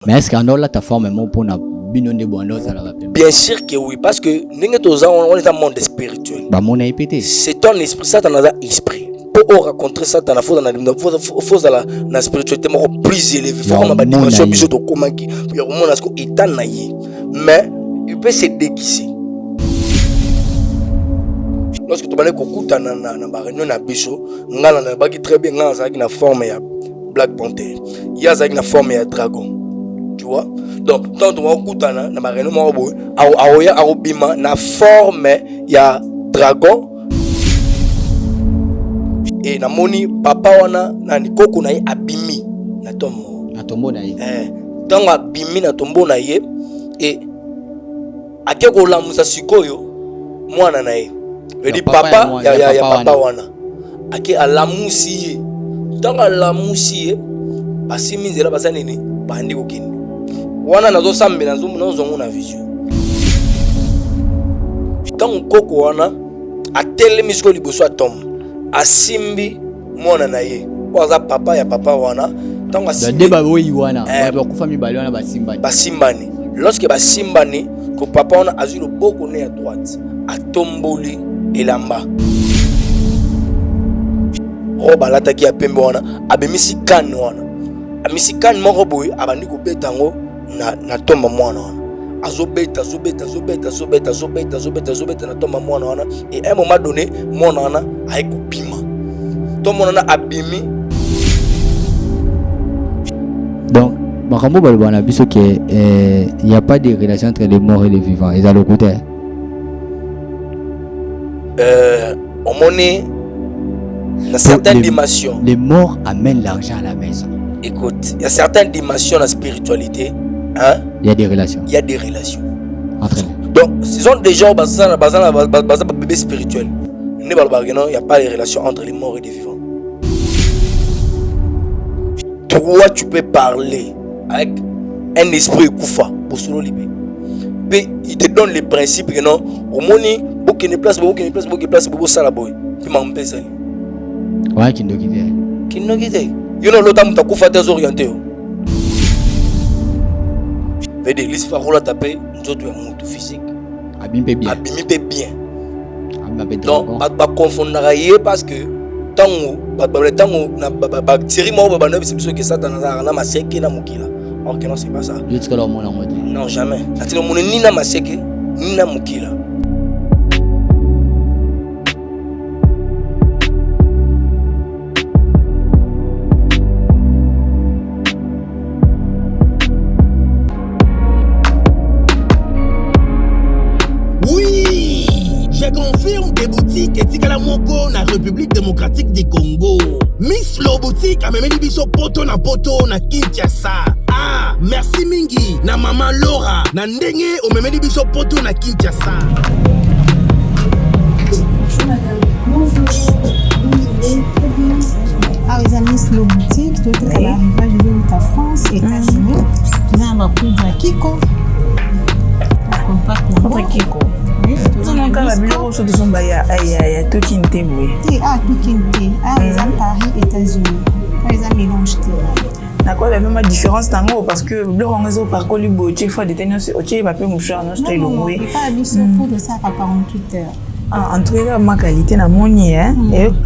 Mais est-ce qu'on a là ta forme pour na bino de bonheur ça là? Bien sûr que oui, parce que on est un monde spirituel. Bah mon répété. C'est ton esprit, ça t'en a esprit. Pour rencontrer ça dans la faut dans la spiritualité plus élevée. Faut qu'on a une dimension plus de comment qui. Puis au moins est état naïe. Mais il peut se déguiser. Lorsque tu vas écouter na réunion na biso, ngala na baki très bien ngala ça qui na forme ya Black Panther. Il y a ça qui na forme ya dragon. Tu vois? Donc quand on va écouter na réunion mo bo aoya arobima na forme ya dragon. Et na moni papa wana na nikoko na ye abimi na tombo na ye. Tango abimi na tombo na ye et akeko lamusa sikoyo mwana na ye. Vedi papa ya papa wana ake alamusi ye. Tango alamusi ye basimi nzela basa nini bandi kokini wana nazo sambe nazo na vision. Tango koko wana atelemi siko liboso atombe asimbi mwana na ye oza papa ya papa wana tango asimbi ba boyi wana ba kufa mibali wana basimbani lorsque basimbani ko papa wana azui loboko ne ya droite atomboli elamba roba lataki ya pembe wana abemisi kan wana amisi kan moko boye abandi kobeta ngo na tomba mwana wana azobeta na tomba mwana wana et à un moment donné mwana wana aikopima to mwana na abimi. Donc makambo balobana biso que il y a pas de relation entre les morts et les vivants ils ont le côté on monnaie dans certaines dimensions les morts amènent l'argent à la maison. Écoute, il y a certaines dimensions de la spiritualité. Hein? Il y a des relations. Il y a des relations. Entre eux. Donc, ce sont des gens basés bébé spirituel. Il n'y a pas de relation entre les morts et les vivants. Toi, tu peux parler avec un esprit koufa pour solo libé. Mais il te donne les principes que non, au moins, aucune place, pour ça la boy. Puis m'en ça. Ouais, qui nous guide. Qui nous guide. You know, l'autre t'as koufa t'es orienté. Vede liste farola taper nous autres mon physique abimpe bien donc pas confondre parce que tango na série mo ba na biso que ça na maseke na mukila or que non c'est pas ça non jamais atilo mon ni na maseke ni na mukila. Na République démocratique du Congo. Miss Lo boutique a memeli biso poto na Kinshasa. Ah, merci mingi na maman Laura na ndenge o memeli biso poto na Kinshasa. Ah, les amis, Miss Lo boutique, tout est à l'arrivage de la France et États-Unis. Nous avons un poudre à Kiko. Poudre Kiko. Non, quand la bureau sur son baya, aïe, tout qui n'était oui. Ah, tout qui n'était. Ah, les amis, Paris, États-Unis. Les amis, mélange. D'accord, la même différence dans l'eau parce que le réseau par Colibo, tu fais des tenus, tu vas pas me faire un style non, il pas habitué pour de ça à 48 heures. Ah, en tout cas, ma qualité na moni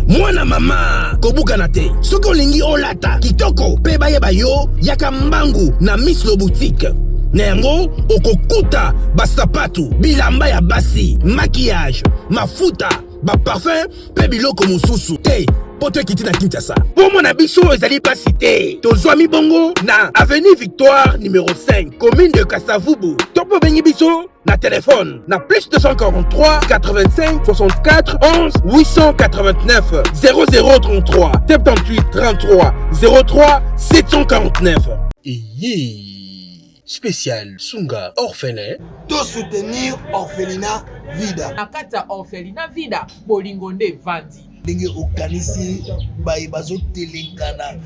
Moi na mama, kobuka na te. Soko lingi olata, kitoko, pe baye bayo, yaka mbangu na Miss Lo boutique. Nengo okokuta basapatu bilamba ya basi maquillage mafuta ba parfum pe biloko mususu te poto ekiti na Kinshasa pour mon biso ezali basi te tozwami bongo na avenue Victoire numéro 5 commune de Kasavubu topo bengi biso na téléphone na plus 243 85 64 11 889 0033 78 33 03 749 spécial Sunga orphelin. To soutenir orphelinat Vida. Nakata orphelinat Vida bolingonde vandi. Ndenge okanisi bayi bazo telengana.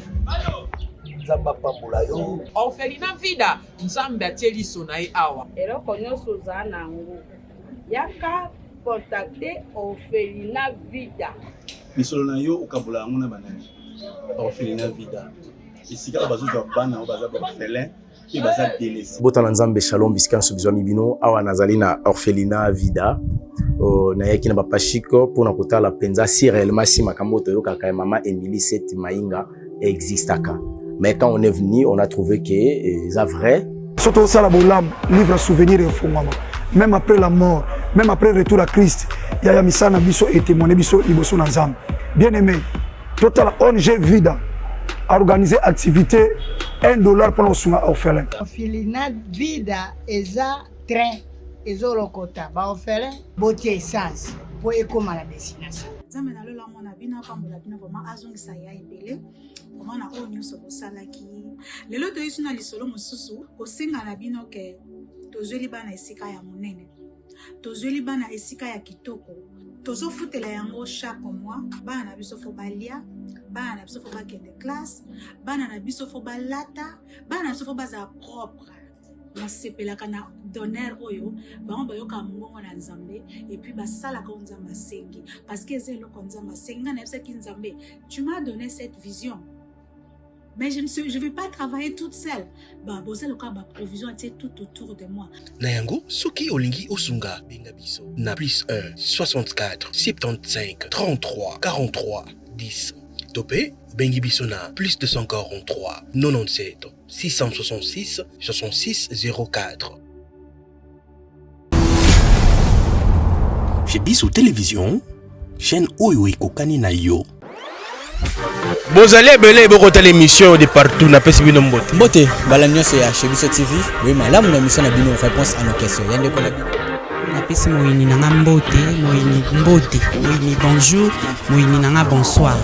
Nzamba pambola yo. Orphelinat Vida nzambe atieli sonae awa. Eloko nyonso za nango. Yaka contacter orphelinat Vida. Misolo na yo okabola yango na banani. Orphelinat Vida. Ici ka bazo za bana baza orphelin. pe baza délaissé. Botana nzambe shalom bisika nso bizwa mibino awa nazali na orphelinat vida nayaki na bapashiko mpona kotala mpenza si réellement si makambo toyokaka ya mama Emily Seti Mainga existaka. Mais quand on est venu, on a trouvé que c'est vrai. Surtout ça, la bolam, livre à souvenir et fond. Même après la mort, même après le retour à Christ, il y a Misana Bisso et témoigné Bisso Liboso Nazam. Bien aimé, total ONG Vida a organisé activité $1 pour nos orphelins. Orphelinat Vida eza train ezolokota ba orphelin botie essence pour ekoma la destination. Nzambe na lola mona bino pambola bino vraiment azongisa ya ebele vraiment na oyo nyonso bosalaki lelo toyesu na lisolo mosusu kosenga na bino ke tozweli bana esika ya monene tozweli bana esika ya kitoko tozofutela yango chaque mois bana na biso fo balia bana na biso fo bakende classe bana na biso fo balata bana na biso fo baza propre nasepelaka na donner oyo bango bayoka mbongo na nzambe et puis basalaka nzambe asengi parce que eza eloko nzambe asengi nga nayebisaki nzambe tu m'as donné cette vision mais je ne vais pas travailler toute seule boza loka baprovision atie tout autour de moi na yango soki olingi osunga benga biso na plus 1 64 75 33 43 10 topé bengi biso na plus 243 97 666 66 04. Chez Biso Télévision, chaîne Oyo Kokani na yo. Bozale belé bokota l'émission de partout na pesi bino mbote. Mbote, balamio c'est chez Biso TV. Oui, mais là mon émission na bino réponse à nos questions. Yande ko la bino. Na pesi moyini nanga mbote, moyini bonjour, moyini nanga bonsoir.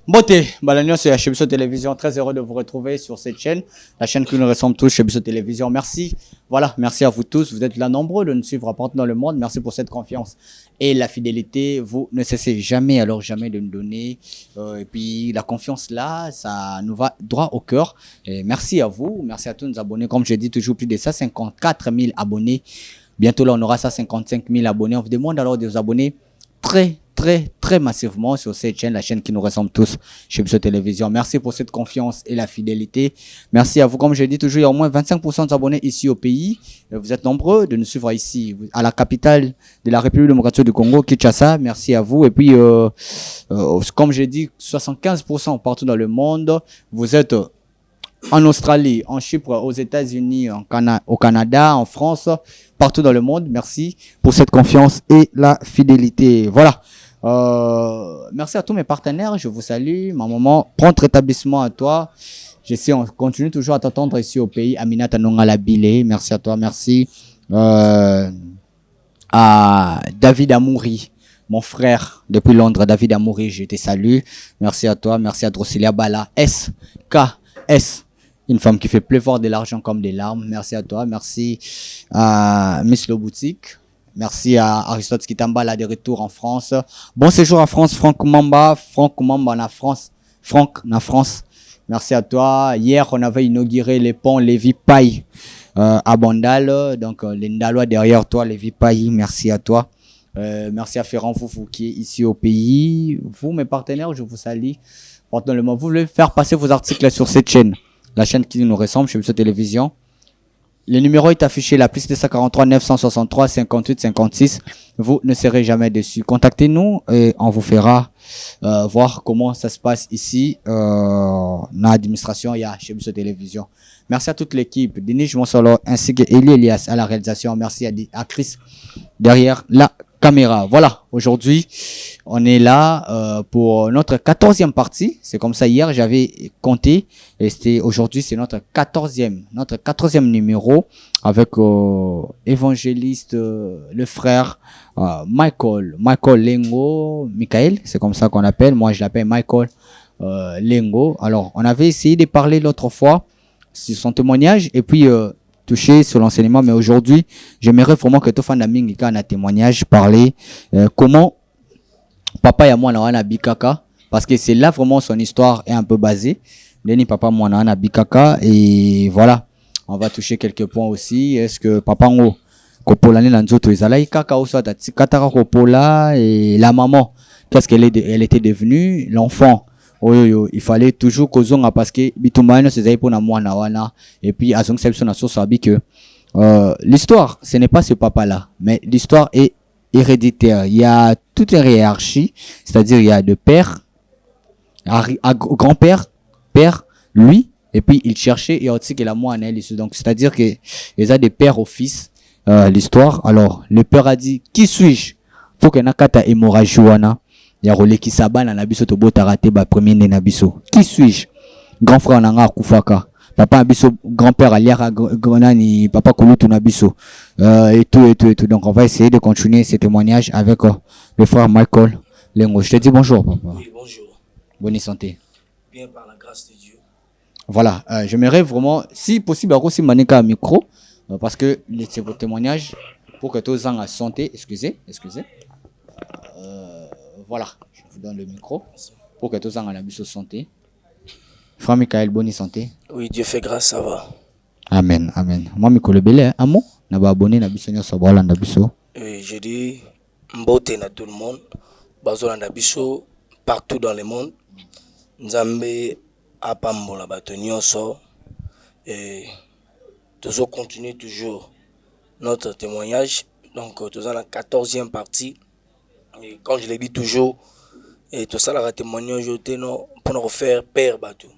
Mbote, balamio c'est chez Biso Télévision. Très heureux de vous retrouver sur cette chaîne, la chaîne qui nous ressemble tous chez Biso Télévision. Merci. Voilà, merci à vous tous. Vous êtes là nombreux de nous suivre partout dans le monde. Merci pour cette confiance et la fidélité. Vous ne cessez jamais, alors jamais de nous donner. Et puis la confiance là, ça nous va droit au cœur. Et merci à vous. Merci à tous nos abonnés. Comme je dis toujours, plus de 154 000 abonnés. Bientôt là, on aura 155 000 abonnés. On vous demande alors de vous abonner très massivement sur cette chaîne, la chaîne qui nous ressemble tous chez Biso Télévision. Merci pour cette confiance et la fidélité. Merci à vous. Comme je dis toujours, il y a au moins 25% d'abonnés ici au pays. Vous êtes nombreux de nous suivre ici, à la capitale de la République démocratique du Congo, Kinshasa. Merci à vous. Et puis, comme je dis, 75% partout dans le monde. Vous êtes en Australie, en Chypre, aux États-Unis, au Canada, en France, partout dans le monde. Merci pour cette confiance et la fidélité. Voilà. Merci à tous mes partenaires. Je vous salue. Ma maman, prompt rétablissement à toi. Je sais, on continue toujours à t'attendre ici au pays. Aminata Nongalabile. Merci à toi. Merci à David Amouri, mon frère depuis Londres. David Amouri, je te salue. Merci à toi. Merci à Drosilia Bala. SKS. Une femme qui fait pleuvoir de l'argent comme des larmes. Merci à toi. Merci à Miss Le Boutique. Merci à Aristote Kitamba, là de retour en France. Bon séjour en France, Franck Mamba en France. Franck, en France. Merci à toi. Hier, on avait inauguré les ponts Lévi Paille à Bandal. Donc, les Ndalois derrière toi, Lévi Paille. Merci à toi. Merci à Ferrand Foufou qui est ici au pays. Vous, mes partenaires, je vous salue. Vous voulez faire passer vos articles sur cette chaîne, la chaîne qui nous ressemble chez Biso Télévision. Le numéro est affiché, la plus 243 963 58 56. Vous ne serez jamais déçus. Contactez-nous et on vous fera voir comment ça se passe ici dans l'administration et chez Biso Télévision. Merci à toute l'équipe, Denis Monsolo ainsi que Eli Elias à la réalisation. Merci à Chris derrière la caméra. Voilà, aujourd'hui, on est là pour notre 14e partie. C'est comme ça, hier, j'avais compté. Et c'était aujourd'hui, c'est notre 14e numéro avec évangéliste, le frère Michael Lengo, Michael, c'est comme ça qu'on l'appelle. Moi, je l'appelle Michael Lengo. Alors, on avait essayé de parler l'autre fois sur son témoignage et puis touché sur l'enseignement, mais aujourd'hui, j'aimerais vraiment que tout fan d'amingi quand un témoignage parler comment papa et moi on a bikaka, parce que c'est là vraiment son histoire est un peu basée. Deni papa moi on a bikaka et voilà, on va toucher quelques points aussi. Est-ce que papa ngo kopola na nzoto ezalai kaka ou soit katara kopola et la maman qu'est-ce qu'elle était devenue, l'enfant oyo il fallait toujours kozonga parce que bitumana c'est pour na mwana wana et puis azong seption na source abi que l'histoire ce n'est pas ce papa là mais l'histoire est héréditaire. Il y a toute une hiérarchie, c'est-à-dire il y a de père à grand-père, père, lui, et puis il cherchait et aussi que la moine donc c'est-à-dire que ils a des pères au fils l'histoire. Alors le père a dit qui suis-je pour que nakata hémorragie wana ya roleki sabana na biso to botarate ba premier né na biso qui suis-je grand frère nanga kufaka papa abiso grand-père aliara grenani papa kolutu na biso et tout donc on va essayer de continuer ce témoignage avec le frère Michael Lengo. Je te dis bonjour papa. Oui, bonjour. Bonne santé. Bien par la grâce de Dieu. Voilà, j'aimerais vraiment si possible aussi manika un micro parce que c'est votre témoignage pour que tous gens à santé, excusez. Voilà, je vous donne le micro pour que tous gens à la santé. Frère Michael, bonne santé. Oui, Dieu fait grâce, ça va. Amen. Moi, Michael Belé, amo, na ba abonné na biso nyo sobola na biso. Oui, je dis mbote na tout le monde, bazola na biso partout dans le monde. Nzambe apambola bato nyonso et toujours continuer toujours notre témoignage. Donc tous dans la 14e partie. Et quand je l'ai dit toujours, et tout ça, la témoignage, non, pour nous refaire père bateau.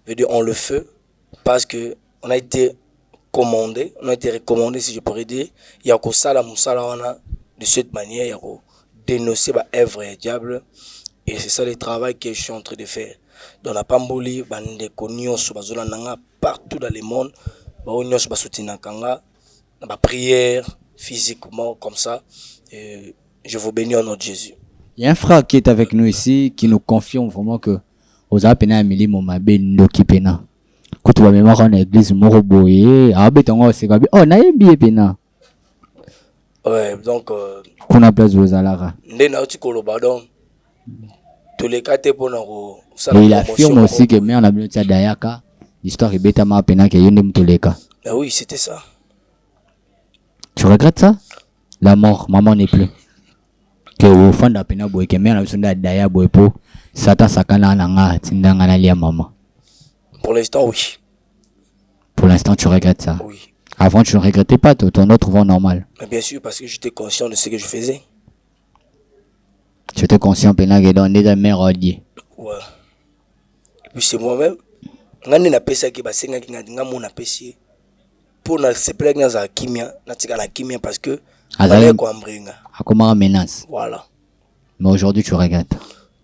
Je veux dire, on le fait parce que on a été recommandé, si je pourrais dire. Il y a que ça, la moussala, de cette manière, il y a que dénoncer la œuvre et diable. Et c'est ça le travail que je suis en train de faire. Dans la Pamboli, bande connus sur partout dans le monde, on soutient la prière physiquement comme ça. Et je vous bénis au nom de Jésus. Il y a un frère qui est avec nous ici qui nous confirme vraiment que aux apena mili momabe ndoki pena. Kutu ba mémoire en église moroboye, abetongo c'est ba oh na yebi pena. Ouais, donc kuna place aux alara. Ndena oti koloba donc tous les cas pour nous ça. Il affirme aussi que mais on a bien ça dayaka, l'histoire est bêta ma pena que yende mtoleka. Ah oui, c'était ça. Tu regrettes ça? La mort, maman n'est plus. Que au fond de pena boy que mais on a besoin d'aya boy po sata sakana nanga tindanga na lia maman. Pour l'instant oui. Pour l'instant tu regrettes ça? Oui. Avant tu ne regrettais pas ton autre voie normal? Mais bien sûr parce que j'étais conscient de ce que je faisais. Tu étais conscient pena que dans des mérodier. Ouais. Et puis c'est moi-même ngani na pesa ki basenga ki ngadi ngamu na pesi pour na sepela ki na kimia na tika na kimia parce que Azalé ko ambringa. Akoma menace. Voilà. Mais aujourd'hui tu regrettes.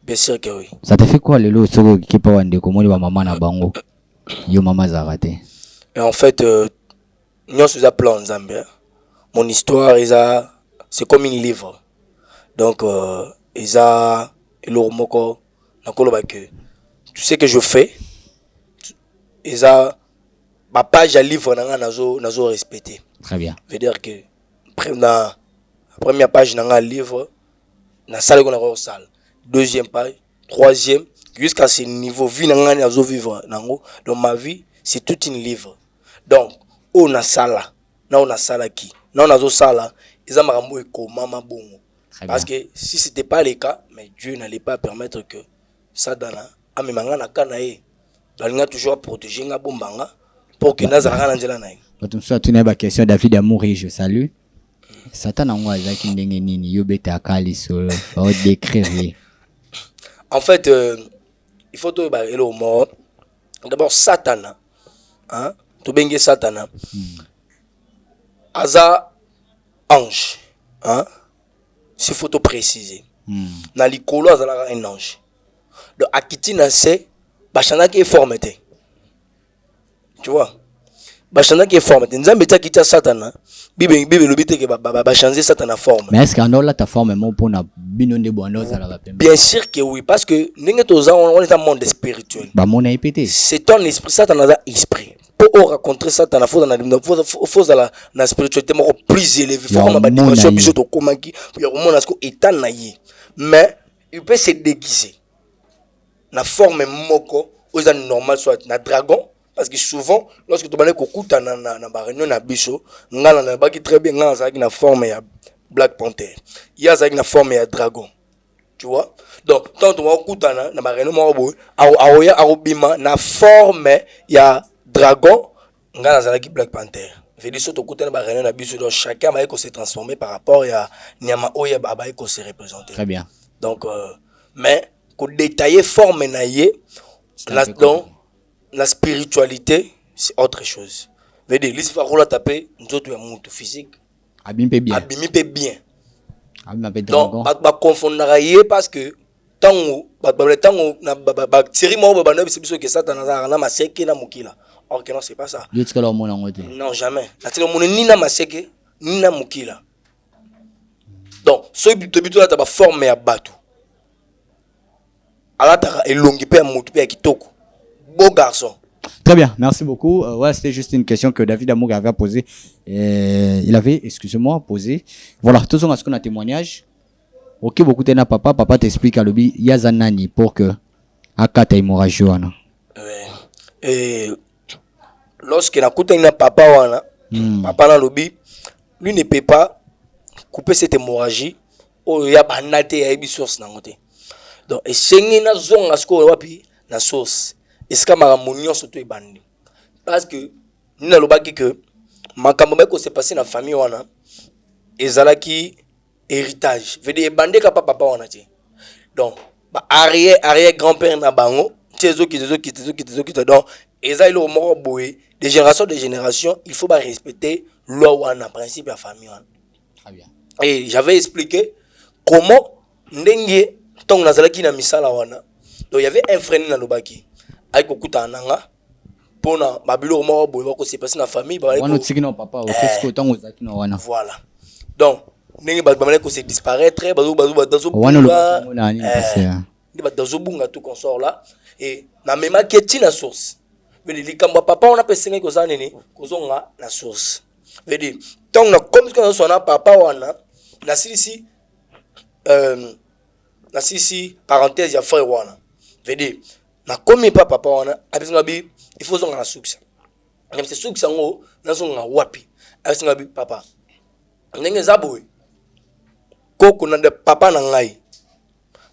Bien sûr que oui. Ça te fait quoi le lot soko qui pas wande komoni ba maman na bango? Yo maman za raté. Et en fait nous sommes à plan Zambia. Mon histoire c'est comme un livre. Donc isa elormoko na koloba que tu sais que je fais isa ma page à livre nanga nazo respecter. Très bien. Veut dire que la première page dans un livre, dans la salle qu'on a salle. Deuxième page, troisième, jusqu'à ce niveau, vie dans vivre. Dans ma vie, c'est tout un livre. Donc, on a salle, on a salle qui, on a salle, ils ont marambo et comment bon. Parce que si c'était pas le cas, mais Dieu n'allait pas permettre que ça donne à mes mangana kanae. On a toujours protégé nga bombanga pour que nazara n'angela nae. Tu as une question David Amouri, je salue. Satan en moi qui ndenge nini yo beta kali so décrire. En fait il faut to ba elo mo. D'abord Satan hein to bengue Satan. Aza ange hein c'est faut to préciser. Na likolo azala un ange. Donc akiti na se bachana qui est formé. Tu vois? Bachana qui est formé. Nzambe ta kita Satan. Bible lobite que ba changer Satan en forme. Mais est-ce qu'on a là ta forme mon pour na binonde bono za la pembe? Bien sûr que oui parce que ninge toza on est un monde spirituel. Ba mon a pété. C'est ton esprit Satan a esprit. Pour rencontrer Satan faut dans la spiritualité plus élevée. Faut qu'on ba dimension biso to komaki pour au monde asko état na yé. Mais il peut se déguiser. Na forme moko aux normal soit na dragon. Parce que souvent, lorsque tu vas kokuta na réunion na biso, ngala na baki très bien ngala ça na forme ya Black Panther. Il y a ça na forme ya dragon. Tu vois? Donc, tant on va écouter na bareno moko aoya arobima na forme ya dragon nga nazalaki Black Panther. Veut dire surtout écouter na bareno na biso donc chacun va se transformer par rapport ya nyama oya ba ko se représenter. Très bien. Donc mais ko détailler forme na ye donc la spiritualité c'est autre chose. Veut dire lisi fa rola taper nzoto ya mutu physique abimi bien. Donc, ba confondra ye parce que tango na série mo ba na biso que ça na maseke na mukila. Or que non c'est pas ça. Non jamais. Na telo mon ni na maseke ni na mukila. Donc, so bitu la ta ba forme ya batu. Ala ta elongi pe mutu pe kitoko. Beau garçon. Très bien, merci beaucoup. Ouais, c'était juste une question que David Amour avait posée. Il avait, excusez-moi, posé. Voilà, tout ça, ce qu'on a témoignage. Ok, beaucoup de papa. Papa t'explique à l'obi, il y a Zanani pour que Akata hémorragie. Et lorsque la coute na papa wana, papa na lobby, lui ne peut pas couper cette hémorragie. Oh, il y a banate ya ebi source na ngote. Donc, et sengi na zonga sko wapi na source. Est-ce que ma mounion surtout est bandé parce que nous n'allons pas que ma camomeko s'est passé dans la famille wana ezalaki héritage veut dire bandé ka papa wana ti donc ba arrière grand-père na bango tezo ki donc ezali lo moko boye de génération il faut pas respecter loi wana principe ya famille wana. Très bien. Et j'avais expliqué comment ndenge tong nazalaki na misala wana donc il y avait un frère na lobaki aiko kutananga pona babilo mo boye bako se passer na famille ba wana tsikino papa o qu'est-ce que tango zakino wana voilà donc ndenge ba ko se disparaître bazo wana lo nani ni ba dazo bunga tout consort là et na mema keti na source veut dire likamba papa on a pesé ko za nini ko zonga na source veut dire tant na comme ce qu'on a papa wana na sisi parenthèse ya frère wana veut dire na komi papa wana abisinga bi il faut zonga na succès même c'est succès ngo na zonga wapi abisinga bi papa ndenge zaboy koko na de papa na ngai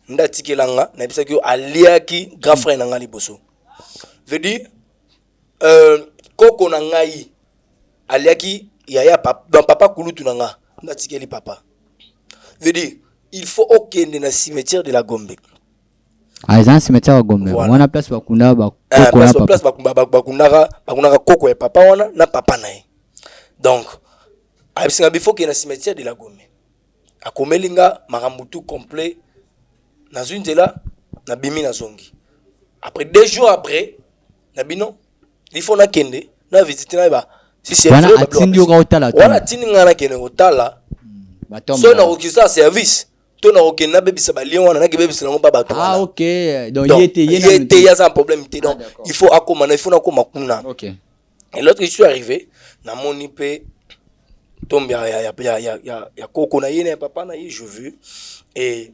ndatikelanga na bisaki aliaki grand frère na ngai liboso veut dire koko na ngai aliaki yaya papa dans papa kulutu na nga ndatikeli papa veut dire il faut okende na cimetière de la Gombe. Ah, ils ont un cimetière à Gombe. On a place bakunda ba koko na place bakunda koko ya papa wana na papa na ye. Donc, abisinga bifo ke na cimetière de la Gombe. Akomelinga marambutu complet na zunzela na bimi na zongi. Après 2 jours après, na bino, il faut na kende na visiter na ba. Si c'est vrai, wana tindi ngana kende otala. So na okisa service. To na okena bebisa ba lien wana na ke bebisa na ba bato. Ah OK. Donc il y a un problème donc il faut akoma il faut na koma kuna. OK. Et l'autre je suis arrivé na moni pe tombe ya koko na yene papa na ye je veux et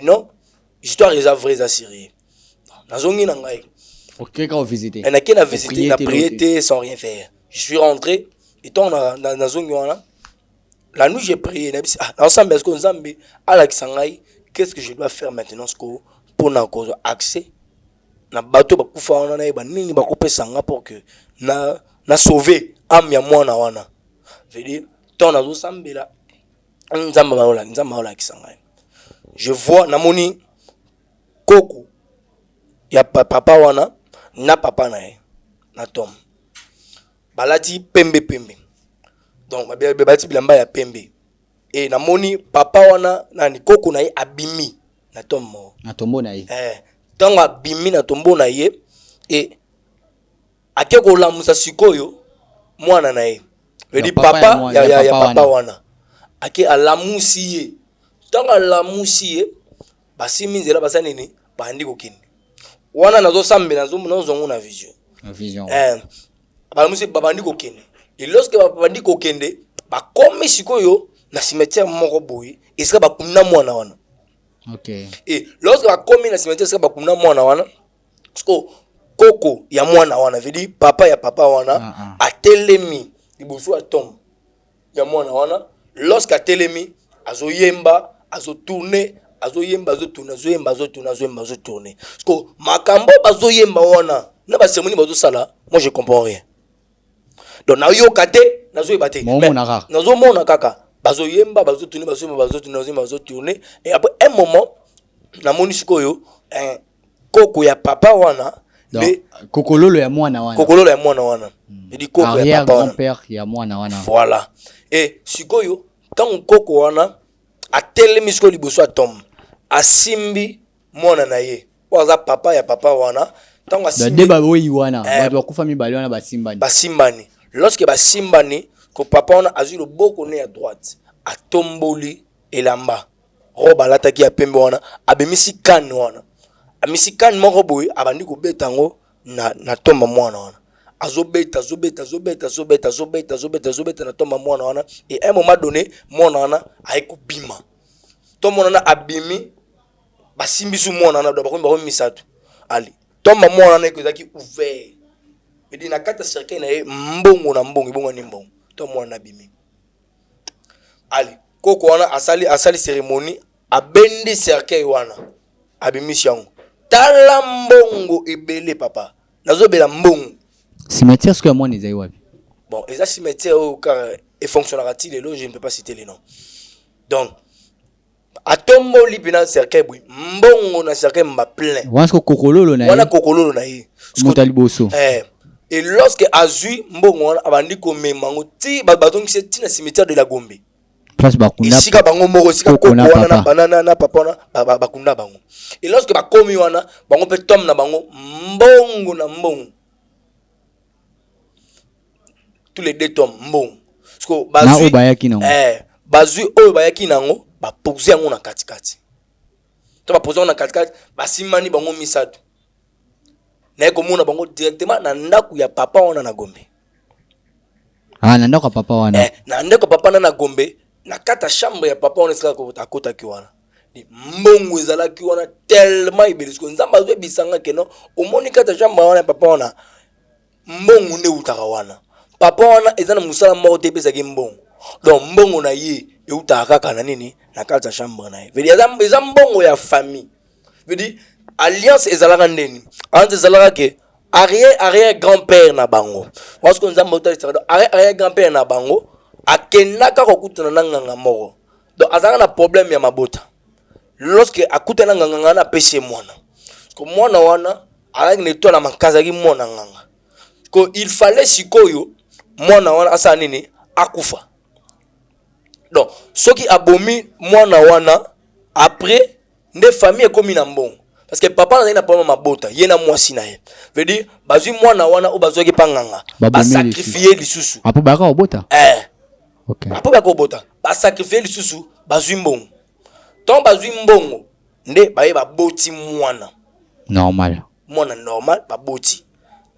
non histoire les vrais assyriens. Na zongi na ngai. OK quand on visiter. On a qu'à visiter la prière sans rien faire. Je suis rentré et ton na zongi wana. La nuit, j'ai prié. Ensemble, qu'est-ce que je dois faire maintenant pour avoir accès na bateau pour que na sauver âme ya mwana wana. Je veux dire, je vois na moni koko ya papa wana na papa na ye na tom. Balati pembe. Donc babati bilamba ya pembe et na moni papa wana nani koko na ye abimi na tombo na ye tango abimi na tombo na ye et akeko la musa sikoyo mwana na ye veut papa ya papa wana ake alamusi ye tango alamusi ye basimi nzela basani ni bandi kokende wana nazo sambe nazo zongo na vision balamusi babandi kokende. Et lorsque babandi kokende ba komi sikoyo na cimetière moko boy eska ba kuna mwana wana. OK. Et lorsque ba komi na cimetière eska ba kuna mwana wana sko koko ya mwana wana veut dire papa ya papa wana atelemi liboso atom ya mwana wana lorsque atelemi azoyemba azotourner azoyemba zo tourner parce que makambo bazoyemba wana na ba cérémonie bazo sala moi je comprends rien donc na yo kate nazoyeba te nazomona kaka bazoyemba bazo tourner et après un moment na moni sikoyo koko ya papa wana kokololo ya mwana wana dit koko arrière grand-père ya mwana wana voilà et sikoyo tant koko wana atelemi sikoyo liboso atom asimbi mwana na ye waza papa ya papa wana tant asimbi deba boyi wana bato bakufa mibale wana basimbani lorsque basimbani ko papa wana azui le boko ne à droite atomboli elamba roba lataki ya pembe wana abemisi kan wana amisi kan moko boye abandi ko betango na tomba mwana wana azobeta na tomba mwana wana et à un moment donné mwana wana aikubima to mwana na abimi basimbi su mwana wana ba misatu ali tomba mwana wana ekozaki ouvert et na kata cercle na mbongo na mbongo ibongo ni mbongo to mwana abimi ali koko wana asali cérémonie abendi cercle wana abimisi yango tala mbongo ebele papa nazobela mbongo cimetière ce que moi les wapi bon eza cimetière au car et fonctionnera-t-il je ne peux pas citer les noms donc atombo lipina cercle bui mbongo na cercle mba plein wana kokololo na wana kokololo na ye motaliboso et lorsque azui mbongo wana abandi ko memango ti batongi se ti na cimetière de la Gombe place bakunda isika bango moko sika koko wana na banana na papa wana bakunda bango et lorsque bakomi wana bango pe tom na bango mbongo na mbongo tous les deux tomes mbongo parce que bazui bazui oyo bayaki nango baposer yango na katikati to baposer yango na katikati basimani bango misatu na ekomona bango directement na ndaku ya papa wana na Gombe na ndaku ya papa wana na ndaku papa na Gombe na kata chambre ya papa wana sika ko takota ki wana ni mbongo ezalaki wana tellement ibelisko nzamba zwe bisanga keno omoni kata chambre wana papa wana mbongo ne utaka wana papa wana ezana musala moko te pesa ki mbongo donc mbongo na ye utaka kaka na nini na kata chambre na ye veut dire eza mbongo ya famille veut dire alliance ezalaka ndeni entre ezalaka ke arrière grand-père na bango parce que nzamba utaka arrière grand-père na bango akendaka kokutana na nganga moko donc azaka na problème ya mabota lorsque akutana nganga na pese mwana ko mwana wana alaki neto na makazaki mwana nganga ko il fallait sikoyo mwana wana asa nini akufa donc soki abomi mwana wana après nde famille ekomi na mbongo parce que papa na problème mabota ye na mwasi na ye veut dire bazui mwana wana o bazwaki panganga ba sacrifier lisusu apo baka obota ok apo baka obota ba sacrifier lisusu bazui mbongo ton bazui mbongo nde baye baboti mwana normal baboti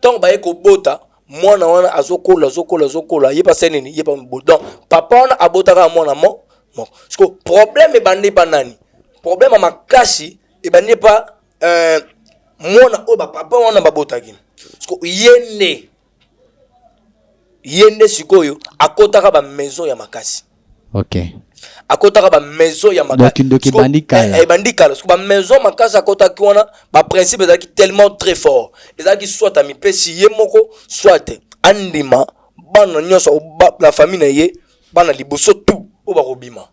ton baye ko bota mwana wana azokola ye pas nini ye pas donc papa wana abotaka mwana mo parce que problème e bandi banani problème makasi e bandi pas mwana o ba papa wana babotaki parce que yende sikoyo akotaka ba maison ya makasi ok akotaka ba maison ya makasi donc bandikala parce que ba maison makasi akotaki wana ba principe ezaki tellement très fort ezaki soit ami pesi ye moko soit andima bana nyoso la famille na ye bana liboso tout o ba robima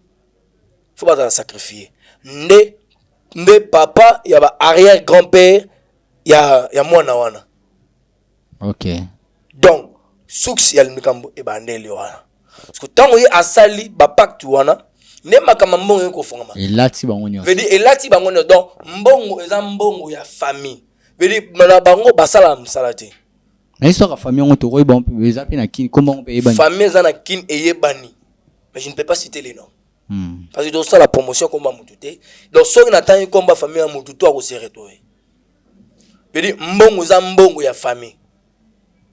faut pas sacrifier nde papa ya ba arrière grand-père ya mwana wana ok donc succès ya mikambo e bandeli wana parce que tango ye asali ba pacte wana ne makama mbongo ko fongama elati bango nyo veut dire elati bango nyo donc mbongo eza mbongo ya famille veut dire na bango basala msalate mais histoire ya famille on to ko bon eza pe na kin comment on peut ebani famille eza na kin eyebani mais je ne peux pas citer les noms parce que dans ça la promotion comme mututé donc so na tangi komba famille ya mutu to akosere to veut dire mbongo eza mbongo ya famille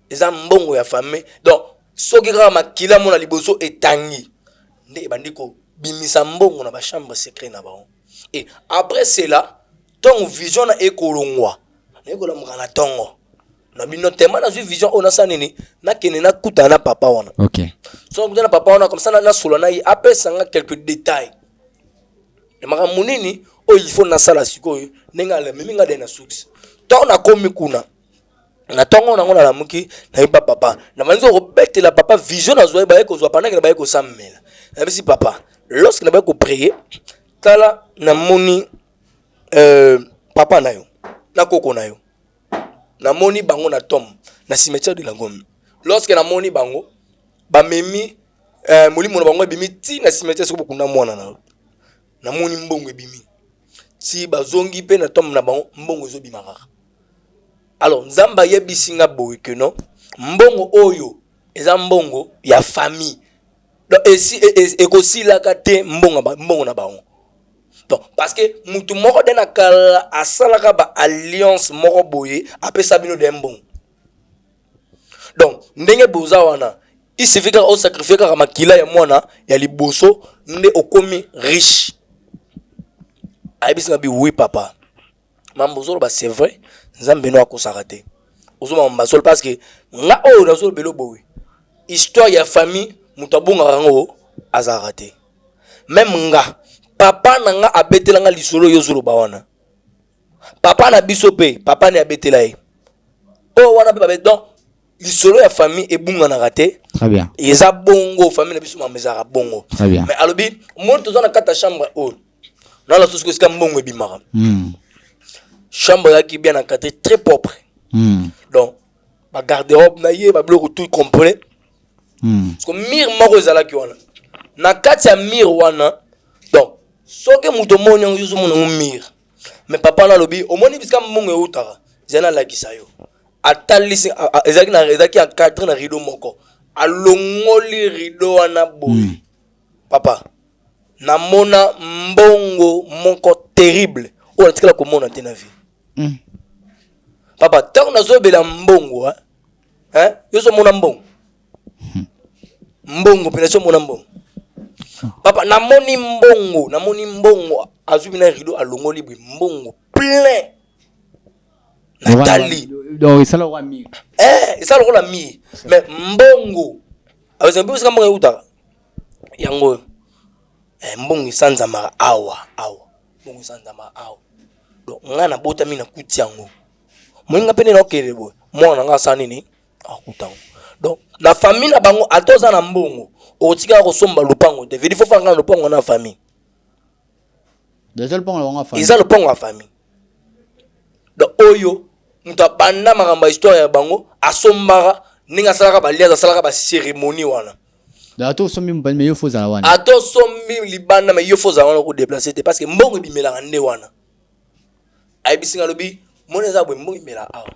eza mbongo ya famille donc soki kaka makila mona liboso etangi nde bandiko bimisa mbongo na ba chambre secret na bango et après cela ton vision na ekolongwa na ekolamuka na tongo na bino tema na vision ona sa nini na kene na kuta na papa wana ok so kuta na papa wana comme ça na solo na yi apesanga quelques détails de maka munini oh il faut na sala sikoyo nenga le minga de na succès tant na komi kuna na tongo na ngona la muki na iba papa na manzo robete la papa vision na zoe ba ko zo pendant que na ba ko samela na bisi papa lorsque na ba ko prier tala na moni papa na yo na koko na yo na moni bango na tom na cimetière de la Ngombe lorsque na moni bango ba memi molimo na bango bimi ti na cimetière soko kuna mwana na moni mbongo ebimi si bazongi pe na tom na bango mbongo zo bimaka. Alors nzamba yebisinga boy que non mbongo oyo eza mbongo ya famille donc ekosi la kate mbongo na bango donc parce que mutu moko de na kala asalaka ba alliance moko boye apesa bino de mbongo donc ndenge boza wana il suffit ka o sacrifier ka makila ya mwana ya liboso nde okomi riche abisinga bi oui papa mambozo ba c'est vrai nzambe no akosaka te ozoma mbasol parce que nga oyo nazolo belo bowe histoire ya famille mutu abongaka ngo azaka te même nga papa na nga abetela nga lisolo yo zoloba wana papa na biso pe papa ne abetela ye o wana pe babet donc lisolo ya famille ebunganaka te. Très bien. Eza bongo famille na biso mamezaka bongo. Très bien. Mais alobi monde tozana kata chambre o na la tout ce que mbongo ebimaka. Chambre là qui bien encadrée, très propre. Donc, ma garde-robe na yé, ma bloc tout complet. Parce que mir moko ezala ki wana. Na kati ya mir wana. Donc, soke muto moni ngo yuzo mona mir. Mais papa na lobi, o moni biska mbongo eutaka. Zena la kisayo. Atalisi ezaki encadré na rideau moko. Alongoli rideau wana boy. Papa, na mona mbongo moko terrible. O la tikala ko mona te na vie. Papa, tant na zo bela mbongo hein yo so mona mbongo mbongo pena so mona mbongo papa na moni mbongo azubi na rideau alongoli bi mbongo plein Nathalie donc ça la mi ça la mi mais mbongo avec un peu ça mbongo uta yango mbongo sanza ma awa mbongo sanza ma awa donc ngana bota mina kuti yango moninga pene na okele boy mwana nga sani ni akutango donc la famille na bango atoza na mbongo otika ko somba lupango te vidi fofa nga lupango na famille déjà le pango na famille ils ont le pango na famille donc oyo muta banda makamba histoire ya bango asombara ninga salaka ba liaza salaka ba cérémonie wana dato sombi mbane yo foza wana ato sombi libanda mais yo foza wana ko déplacer te parce que mbongo bimela ngande wana ay bisinga lobi moneza bwe mbongo bimela awa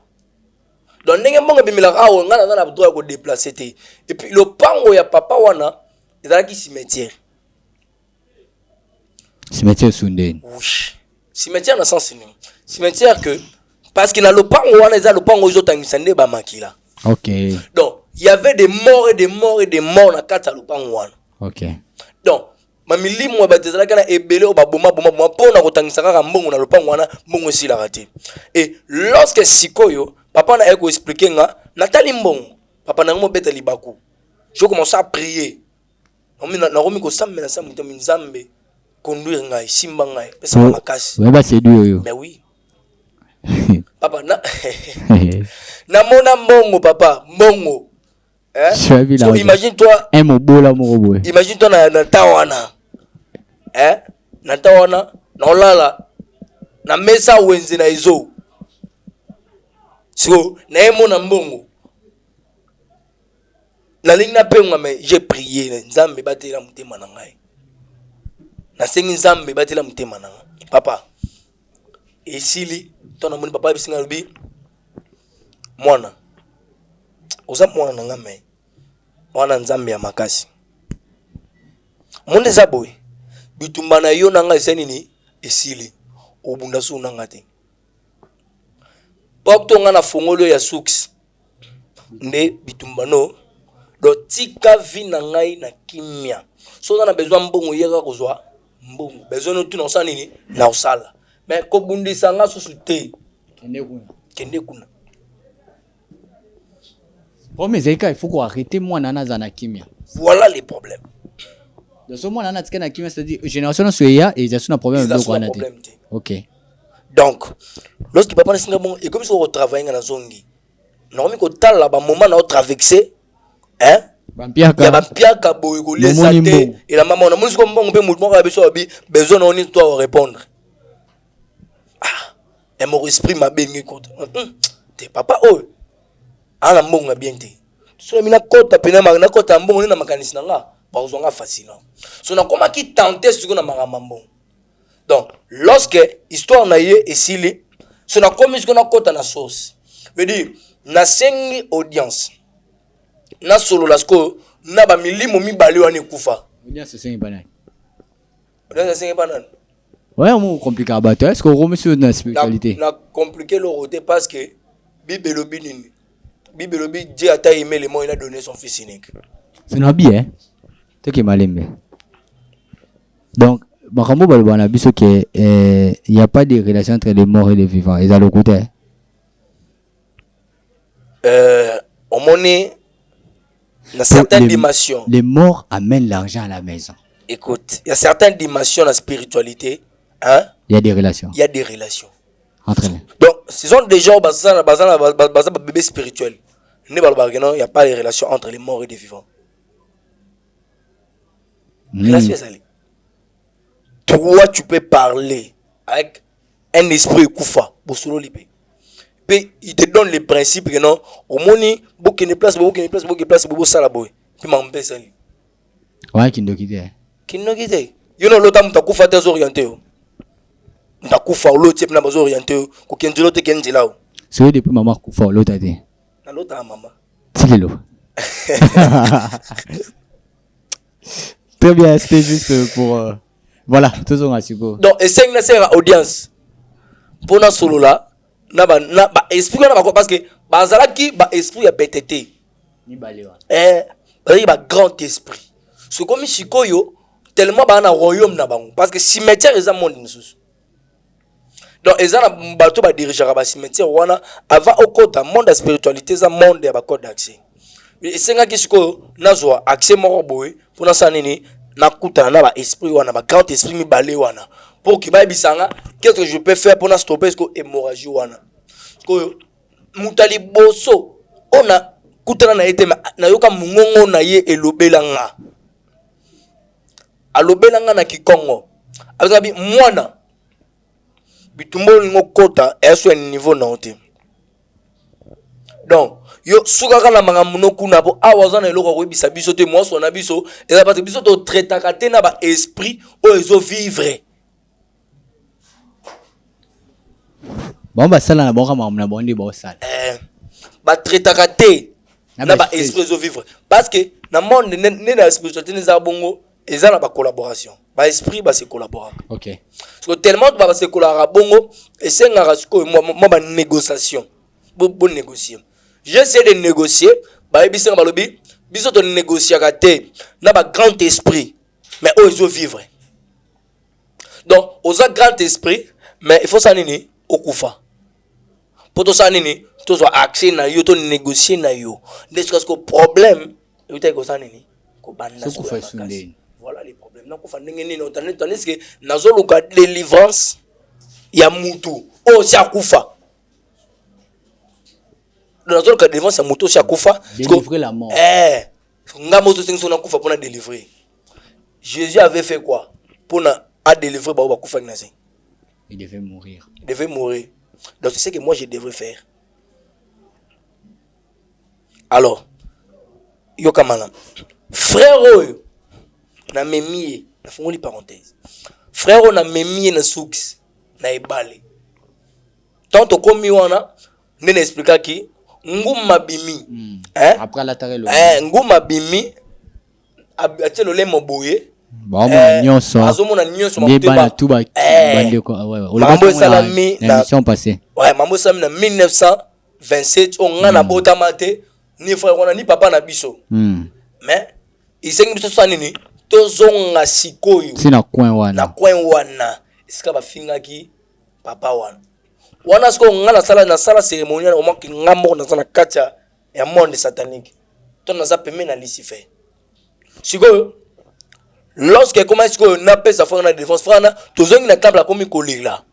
donc ndenge mbongo bimela awa ngana na droit ko déplacer te et puis le pango ya papa wana ezalaki cimetière Sundeni oui cimetière na sens ni cimetière que parce que na le pango wana eza le pango ezotangisa nde ba makila. OK donc il y avait des morts et des morts et des morts na kata le pango wana. OK donc mamilimu batezala kana ebele obaboma pona kotangisa kaka mbongo na lopango wana mbongo esila raté et lorsque sikoyo papa na eko expliquer nga natali mbongo papa na ngo beta libaku je commence à prier na romi ko samela samuta minzambe conduire ngai simba ngai pesa makasi ouais bah c'est dur yo mais oui papa na mona mbongo papa mbongo so imagine toi un mobola moko boy imagine toi na tawana na tawana na olala na mesa wenze na izo so na emo na mbongo na linga penga mais j'ai prié nzambe batela mutema na ngai na sengi nzambe batela mutema na ngai papa esili tona moni papa bisinga lobi mwana oza mwana na ngai mais mwana nzambe ya makasi monde zaboy bitumba na yo nanga eseni ni esili obunda su nanga te pokto nga na fongolo ya suks nde bitumba no do tika vi na ngai na kimia so na besoin mbongo yeka kozwa mbongo besoin tu na sala nini na osala mais ko bundisa nga susu te kende kuna oh mais Zeka il faut qu'on arrête moi nana zana kimia voilà les problèmes de ce moment nana tika na kimia c'est-à-dire génération soya et ils ont un problème de quoi. Ok. Donc, lorsque papa n'a pas bon, et comme si on travaille dans la zone, normalement, quand tu as là, moment où traversé, hein? Il y a un piaka boyolé santé et la maman, on a besoin de toi répondre. Ah, et mon esprit m'a bien écouté. T'es papa, oh, ah, la mbonga bien te. So, mina kota pena magna kota mbonga na makanisi nanga, ba uzonga facile. So, na koma ki tenter ce qu'on a magambo. Donc, lorsque histoire na ye et sili, so na komi ce qu'on a kota na sauce. Veut dire, na sengi audience. Na solo lasko, na ba milimo mi bali wane kufa. Audience sengi banane. Audience sengi banane. Ouais, on compliqué à battre. Est-ce qu'on remet sur notre spiritualité? Na compliqué le roté parce que Bible lobi nini. Bible lobi Dieu a aimé les mots, il a donné son fils unique. C'est un bien. C'est qui m'a aimé. Donc, Makambo Balbana biso que il n'y a pas de relation entre les morts et les vivants. Ils ont le côté. On monnaie dans certaines dimensions. Les morts amènent l'argent à la maison. Écoute, il y a certaines dimensions de la spiritualité. Hein? Il y a des relations. Il y a des relations. Entre eux. Donc, ce sont des gens basés sur bébé spirituel. Il n'y a pas de relation entre les morts et les vivants. Toi, tu peux parler avec un esprit koufa. Puis, il te donne les principes que non, au moni, beaucoup de place, beaucoup ça la boy. Puis, m'embête ça. Ouais, qui nous quitte. Qui nous quitte. You know, l'autre, tu as koufa tes orientés. Tu as koufa l'autre, tu as koufa orientés. Tu as koufa l'autre, tu as koufa l'autre. C'est depuis maman koufa l'autre a dit. L'autre, maman. Tigelo. Très bien, c'était juste pour. Voilà, tout ça, c'est beau. Donc, et c'est une audience. Pour nous, solo là, na ba esprit na ba parce que bazala ki ba esprit ya BTT. Ni balewa. Il ba grand esprit. Ce comme sikoyo tellement ba na royaume na bango parce que cimetière eza monde nsusu. Donc eza na bato ba diriger ba cimetière wana avant au côté monde de spiritualité eza monde ya ba code d'accès. Et senga ki sikoyo nazwa accès moko boy pour na sanini na kuta na ba esprit wana ba grand esprit mi bale wana. Pour que qu'est-ce que je peux faire pour stopper ce hémorragie wana. Parce que mutali boso on a kutana na été na yoka mungongo na ye elobelanga. Alobelanga na kikongo. Azabi mwana bitumbo ngo kota eso un niveau na ote. Donc yo sukaka na manga munoku na bo awazana eloko ko bisa biso te mo so na biso et parce que biso to traitaka te na ba esprit o ezo vivre. Bon bah ça là bon comme on a bon dit bon ça. Ba traitaka te na ba esprit zo vivre parce que na monde ne na spiritualité ne za bongo eza na ba collaboration. Ba esprit ba se collaborer. OK. Parce que tellement ba se collaborer bongo et c'est nga rasiko moi ba négociation. Bon négocier. J'essaie de négocier ba biso ba lobi biso to négocier ka te na ba grand esprit mais o zo vivre. Donc aux grand esprit mais il faut ça nini okufa. Pour tout ça nini tout soit accès na yo to négocier na yo. Est-ce que problème yo te ko ça nini ko banda ko fa sunde. Voilà les problèmes. Na ko fa ndenge nini tandis que nazo luka délivrance ya mutu o sia kufa. Nazo luka délivrance ya mutu sia kufa. Délivrer la mort. Ngamo to sengi na kufa pour na délivrer. Jésus avait fait quoi pour na a délivrer ba kufa ngasi. Il devait mourir. Il devait mourir. Donc c'est ce que moi je devrais faire. Alors, yokamana. Frère oyo na memie, na fongoli parenthèse. Frère oyo na memie na souks na ebale. Tant to komi wana nene expliquer ki nguma bimi. Après la tarelo. Nguma bimi atelo le moboye. Bon nyonso azomona nyonso moteba tout ba bande ko mambo salami na émission passée. Ouais, mambo salami na 1927 on ngana botama te ni frère on ni papa na biso. Mais il s'est biso sanini tozonga sikoyo. Si na coin wana. Na coin wana. Iska ba fingaki papa wana. Wana sko ngana sala cérémoniale au moins ki ngamo na sana kacha ya monde satanique. Ton na za peme na Lucifer. Sikoyo lorsque commence que n'a pas sa frère na défense frère na tozongi na table comme kolila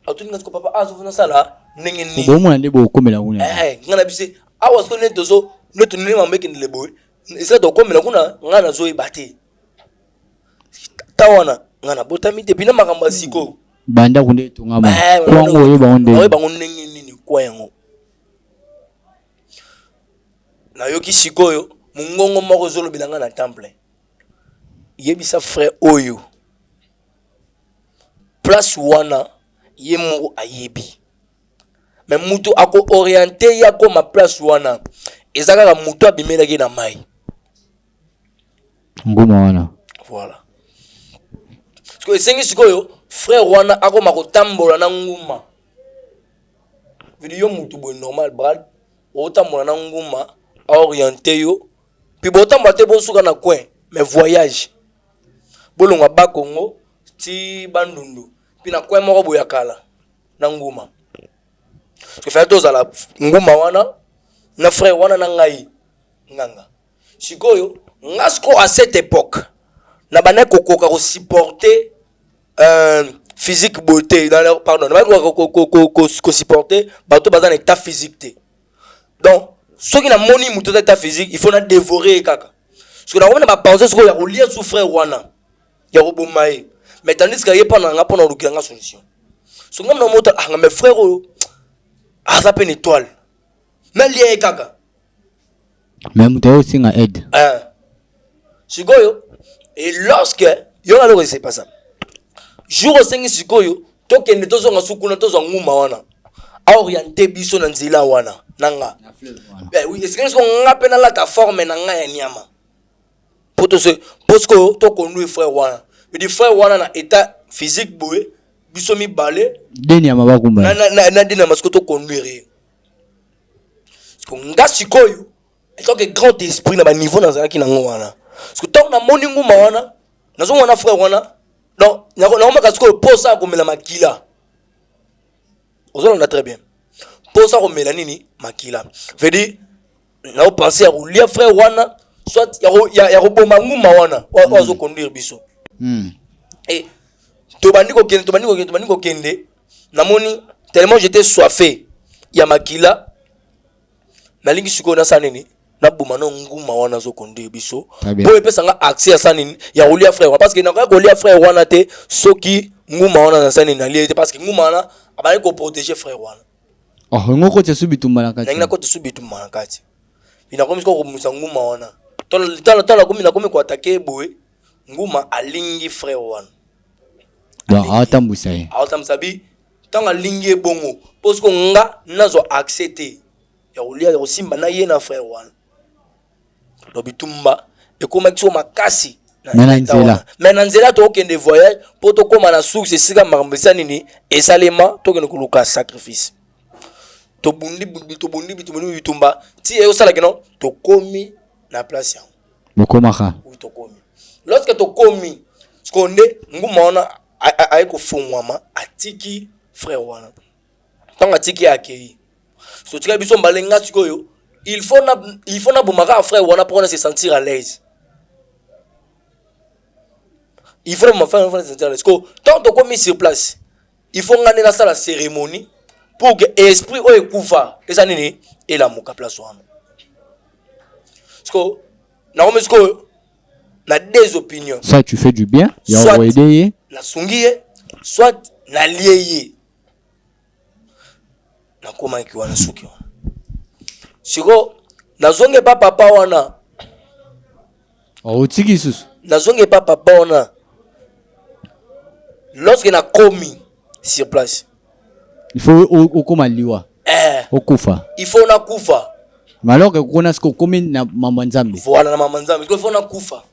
atuni ngati ko papa azofuna sala ndenge nini Bon moi ndebo okomela kuna. ngana bise awa sko ne tozo ne tunile mameke ndile boy isa to komela kuna ngana zo ibate tawana ngana botami te bina makamba siko Banda kunde tungama. Kwango yo baonde. oyo bango ndenge nini kwa yango na yoki sikoyo mungongo moko zolo bilanga na temple yebisa frère oyo place wana ye moko ayebi mais mutu ako orienté ya ko ma place wana ezaka ka mutu abimelaki na mai Nguma wana. voilà parce que esengi sikoyo frère wana ako makotambola na nguma video mutu boy normal brad otambola na nguma orienté yo puis botambola te bosuka na coin mais voyage bolonga ba Congo ti bandundu puis na coin moko boya kala na nguma que fait tozala nguma wana na frère wana na ngai nganga sikoyo ngasko à cette époque na bana kokoka ko supporter physique beauté dans leur pardon na ko supporter bato bazana état physique te donc ce qui na moni muto état physique il faut na dévorer kaka parce que na on ba penser ce ko ya ko lia sous frère wana ya ko bomaye mais tandis que yepa na nga pona lukanga solution so ngam na moto ah mes frères aza pe étoile na lia kaka Mais muto aussi nga aide. Sikoyo et lorsque yo na loko c'est pas ça jour osengi sikoyo tokende tozonga sukuna tozonga nguma wana orienté biso na nzela wana nanga oui est-ce que nga pe na la ta forme na nga ya nyama poto se parce que to konnu frère wana mais di frère wana na état physique boy biso mi balé Deni ya mabakumba. na dina masko to konnu re parce que nga sikoyo et donc grand esprit na ba niveau na zaki na ngwana parce que tant na moni nguma wana nazo wana frère wana non na maka sikoyo posa ko mela makila ozolanda très bien posa ko mela nini makila veut dire na penser à lia frère wana soit ya ko boma nguma wana ozo conduire biso et to bandiko kende na moni tellement j'étais soifé ya makila na lingi sikoyo na sanini na buma no nguma wana zo conduire biso po epesa nga accès à sanini ya olia frère parce que na ko lia frère wana te soki nguma wana na sanini na lia te parce que nguma wana abali ko protéger frère wana Oh ngoko te subitumba na kati. Na ko te subitumba na kati ina komi ko musa nguma wana tala komi na komi ko attaquer boy nguma alingi frère wana Bon atambusa ye. Atamsabi tanga lingi bongo parce que nga nazo accepter ya olia ya simba na ye na frère wana lobitumba ekoma kiso makasi na nzela to okende voyage po to koma na source sika makambisa nini esalema to kende kuluka sacrifice to bundi bitumba ti e osala keno to komi na place ya Bokomaka. oui to komi lorsque to komi skonde nguma wana aiko fungwama atiki frère wana tanga tiki akei so tika biso mbalenga sikoyo il faut na bomaka frère wana pour se sentir à l'aise il faut me faire se sentir à l'aise parce que tant que comme sur place il faut ngane na sala cérémonie pour que esprit o ekufa esa nini et la muka place wana parce que na comme sikoyo na des opinions Ça tu fais du bien, ya oedeye. Na sungiye soit na lieye na koma ikiwa na suki wana siko nazonge pa papa wana Otiki susu. nazonge pa papa wana lorsque na komi sur place Il faut okoma liwa. Okufa. il faut na kufa Alors que kuna sko komi na mama nzambe. voilà na mama nzambe il faut na kufa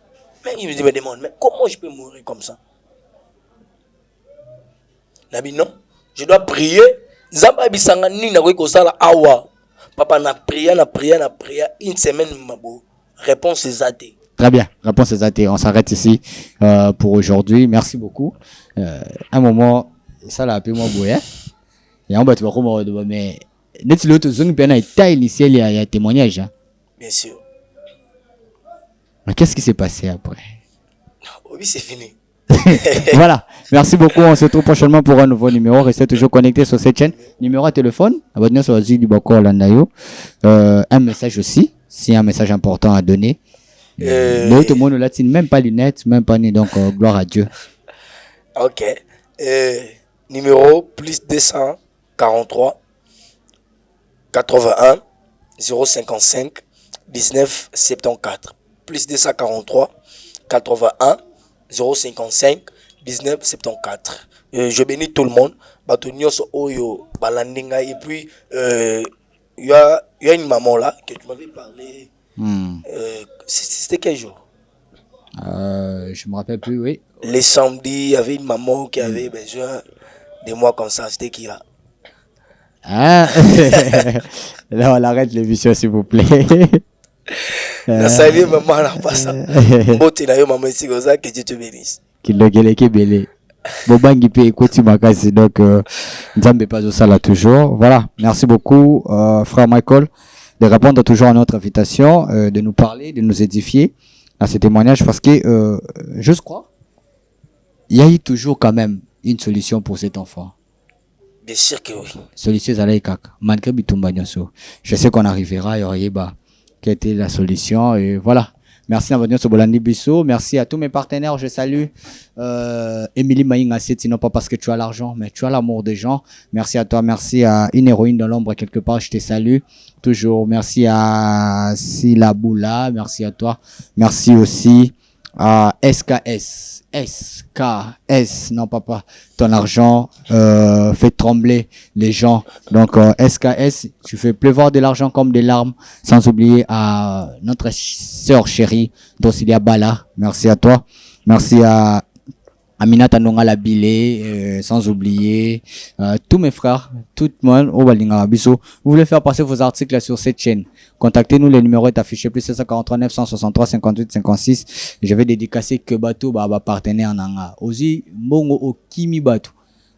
mais il me demande mais comment je peux mourir comme ça nabi non je dois prier nzamba bisanga nini na ko sala awa papa na prière une semaine mabo réponse exacte. Très bien, réponse exacte. On s'arrête ici pour aujourd'hui. Merci beaucoup. Un moment ça l'a appelé moi boya. Et on va te voir comment mais net l'autre zone bien état initial il y a témoignage. Bien sûr. Mais qu'est-ce qui s'est passé après? Oui, c'est fini. Voilà. Merci beaucoup. On se retrouve prochainement pour un nouveau numéro. Restez toujours connectés sur cette chaîne. Numéro de téléphone. Abonnez-vous sur Azul du Bako Landayo. Un message aussi. S'il y a un message important à donner. L'autre monde là, même pas lunettes, même pas ni. Donc, gloire à Dieu. Ok. Numéro plus 243 81 055 19 74. Plus 243 81 055 19 74. Je bénis tout le monde. Oyo Balandinga. Et puis, il y a une maman là que tu m'avais parlé. C'était quel jour? Je me rappelle plus, oui. Les samedis, il y avait une maman qui avait besoin de moi comme ça. C'était qui là? Ah. Là, on arrête l'émission, s'il vous plaît. Salut maman, là, pas ça. Beauté là, maman, c'est comme ça que Dieu te bénisse. Qu'il le gueule, qu'il belé. Bobangi peut écouter ma case, donc Nzambe pas ça là toujours. Voilà, merci beaucoup, frère Michael, de répondre toujours à notre invitation, de nous parler, de nous édifier à ces témoignages, parce que je crois, il y a eu toujours quand même une solution pour cet enfant. Bien sûr que oui. Solution Zalaïkak, malgré Bitumba Nyoso. Je sais qu'on arrivera, il y aurait quelle était la solution, et voilà. Merci à votre sur Bolandi Bissot. Merci à tous mes partenaires. Je salue Émilie Maïnga, sinon pas parce que tu as l'argent, mais tu as l'amour des gens. Merci à toi. Merci à une héroïne dans l'ombre quelque part. Je te salue toujours. Merci à Silaboula. Merci à toi. Merci aussi à SKS. SKS. Non, papa. Ton argent fait trembler les gens. Donc, SKS, tu fais pleuvoir de l'argent comme des larmes. Sans oublier à notre sœur chérie, Drosilia Bala. Merci à toi. Merci à Aminata Nonga Labilé, sans oublier tous mes frères, tout le monde au Balinga Bisso. Vous voulez faire passer vos articles sur cette chaîne, contactez-nous, le numéro est affiché plus 743 963 58 56. Je vais dédicacer que Bato ba partenaire nanga. Aussi mbongo o kimi Bato.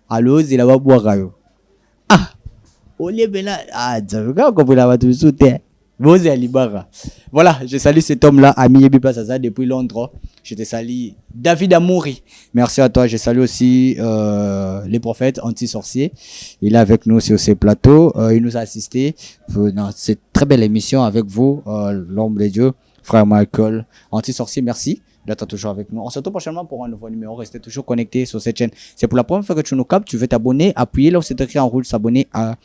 Allo zila ba boirayo. Ah, olé bela zaga ko bela Bato soute. Vous Alibara. Voilà, je salue cet homme-là, Ami Yebi Plazaza, depuis Londres. Je te salue David Amouri. Merci à toi. Je salue aussi les prophètes anti-sorciers. Il est avec nous sur ces plateaux. Il nous a assisté dans cette très belle émission avec vous, l'homme de Dieu, frère Michael, anti-sorcier. Merci d'être toujours avec nous. On se retrouve prochainement pour un nouveau numéro. Restez toujours connectés sur cette chaîne. C'est pour la première fois que tu nous captes. Tu veux t'abonner, appuyer là où c'est écrit en rouge, s'abonner à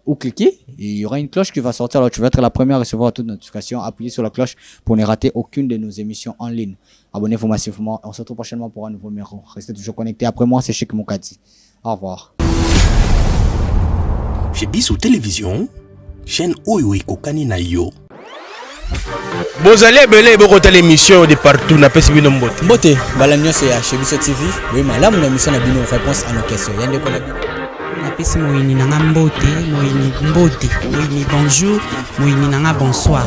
ou cliquer, et il y aura une cloche qui va sortir. Alors tu vas être la première à recevoir toute notification. Appuyez sur la cloche pour ne rater aucune de nos émissions en ligne. Abonnez-vous massivement. On se retrouve prochainement pour un nouveau numéro. Restez toujours connectés. Après moi, c'est Cheikh Moukati. Au revoir. Chez Bissou Télévision, chaîne Oyo Kokani na yo. Bozali ebele bokota l'émission de partout na pesi bino mbote. Mbote, balamio c'est chez Bissou TV. Oui, madame, la mission a bien une réponse à nos questions. Yande ko napesi moyini nanga mbote, moyini bonjour, moyini nanga bonsoir.